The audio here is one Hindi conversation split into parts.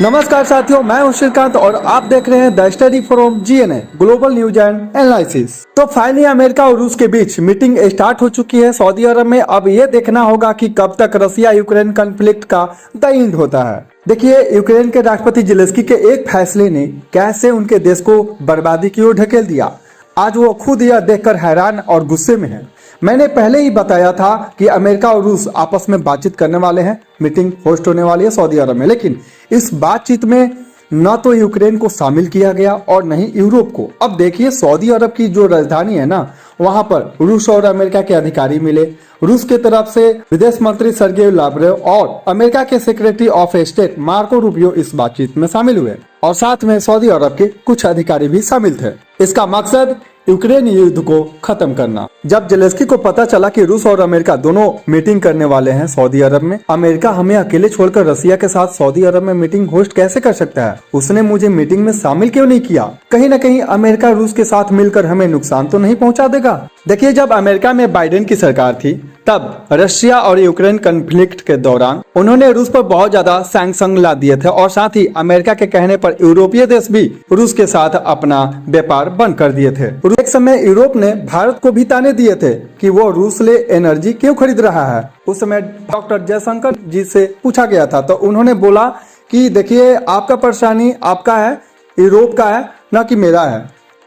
नमस्कार साथियों, मैं हूं श्रीकांत और आप देख रहे हैं the study from GNA global news and analysis. तो फाइनली अमेरिका और रूस के बीच मीटिंग स्टार्ट हो चुकी है सऊदी अरब में। अब ये देखना होगा कि कब तक रसिया यूक्रेन कॉन्फ्लिक्ट का द एंड होता है। देखिए, यूक्रेन के राष्ट्रपति जेलेंस्की के एक फैसले ने कैसे उनके देश को बर्बादी की ओर ढकेल दिया। आज वो खुद यह देखकर हैरान और गुस्से में है। मैंने पहले ही बताया था कि अमेरिका और रूस आपस में बातचीत करने वाले हैं, मीटिंग होस्ट होने वाली है सऊदी अरब में। लेकिन इस बातचीत में न तो यूक्रेन को शामिल किया गया और न ही यूरोप को। अब देखिए, सऊदी अरब की जो राजधानी है ना, वहां पर रूस और अमेरिका के अधिकारी मिले। रूस के तरफ से विदेश मंत्री सर्गेई लावरोव और अमेरिका के secretary of state Marco Rubio इस बातचीत में शामिल हुए और साथ में सऊदी अरब के कुछ अधिकारी भी शामिल थे। इसका मकसद यूक्रेन युद्ध को खत्म करना। जब जेलेंस्की को पता चला कि रूस और अमेरिका दोनों मीटिंग करने वाले हैं सऊदी अरब में, अमेरिका हमें अकेले छोड़कर रसिया के साथ सऊदी अरब में मीटिंग होस्ट कैसे कर सकता है, उसने मुझे मीटिंग में शामिल क्यों नहीं किया, कहीं न कहीं अमेरिका रूस के साथ मिलकर हमें नुकसान तो नहीं पहुंचा देगा। देखिए, जब अमेरिका में बाइडेन की सरकार थी तब रशिया और यूक्रेन कॉन्फ्लिक्ट के दौरान उन्होंने रूस पर बहुत ज्यादा सैंक्शन ला दिए थे और साथ ही अमेरिका के कहने पर यूरोपीय देश भी रूस के साथ अपना व्यापार बंद कर दिए थे। एक समय यूरोप ने भारत को भी ताने दिए थे कि वो रूस ले एनर्जी क्यों खरीद रहा है। उस समय डॉक्टर जयशंकर जी से पूछा गया था तो उन्होंने बोला कि देखिए, आपका परेशानी आपका है, यूरोप का है, न कि मेरा है।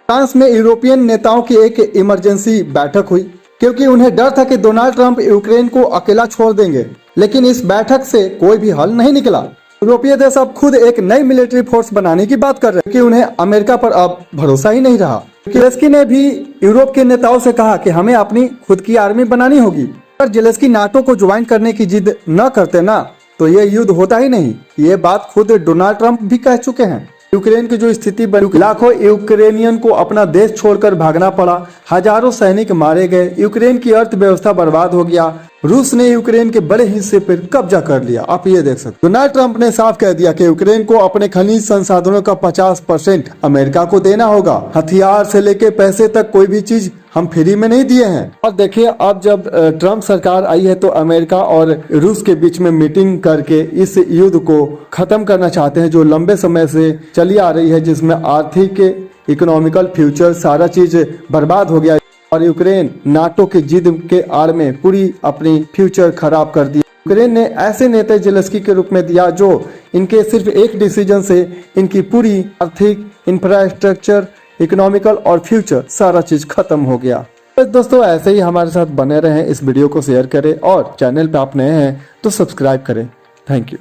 फ्रांस में यूरोपियन नेताओं की एक इमरजेंसी बैठक हुई क्योंकि उन्हें डर था कि डोनाल्ड ट्रंप यूक्रेन को अकेला छोड़ देंगे। लेकिन इस बैठक से कोई भी हल नहीं निकला। यूरोपीय देश अब खुद एक नई मिलिट्री फोर्स बनाने की बात कर रहे हैं कि उन्हें अमेरिका पर अब भरोसा ही नहीं रहा। जेलेंस्की ने भी यूरोप के नेताओं से कहा कि हमें अपनी खुद की आर्मी बनानी होगी। अगर जेलेंस्की नाटो को ज्वाइन करने की जिद न करते ना, तो ये युद्ध होता ही नहीं। ये बात खुद डोनाल्ड ट्रंप भी कह चुके हैं। यूक्रेन की जो स्थिति बनी, लाखों यूक्रेनियन को अपना देश छोड़कर भागना पड़ा, हजारों सैनिक मारे गए, यूक्रेन की अर्थव्यवस्था बर्बाद हो गया, रूस ने यूक्रेन के बड़े हिस्से पर कब्जा कर लिया। आप ये देख सकते। डोनाल्ड ट्रंप ने साफ कह दिया कि यूक्रेन को अपने खनिज संसाधनों का 50% अमेरिका को देना होगा। हथियार से लेके पैसे तक कोई भी चीज हम फ्री में नहीं दिए हैं। और देखिए, अब जब ट्रंप सरकार आई है तो अमेरिका और रूस के बीच में मीटिंग करके इस युद्ध को खत्म करना चाहते हैं जो लंबे समय से चली आ रही है, जिसमें आर्थिक, इकोनॉमिकल फ्यूचर सारा चीज बर्बाद हो गया और यूक्रेन नाटो की जिद के आड़ में पूरी अपनी फ्यूचर खराब कर दिया। यूक्रेन ने ऐसे नेता जेलेंस्की के रूप में दिया जो इनके सिर्फ एक डिसीजन से इनकी पूरी आर्थिक, इंफ्रास्ट्रक्चर, इकोनॉमिकल और फ्यूचर सारा चीज खत्म हो गया। तो दोस्तों, ऐसे ही हमारे साथ बने रहें, इस वीडियो को शेयर करें और चैनल पे आप नए हैं तो सब्सक्राइब करें। Thank you.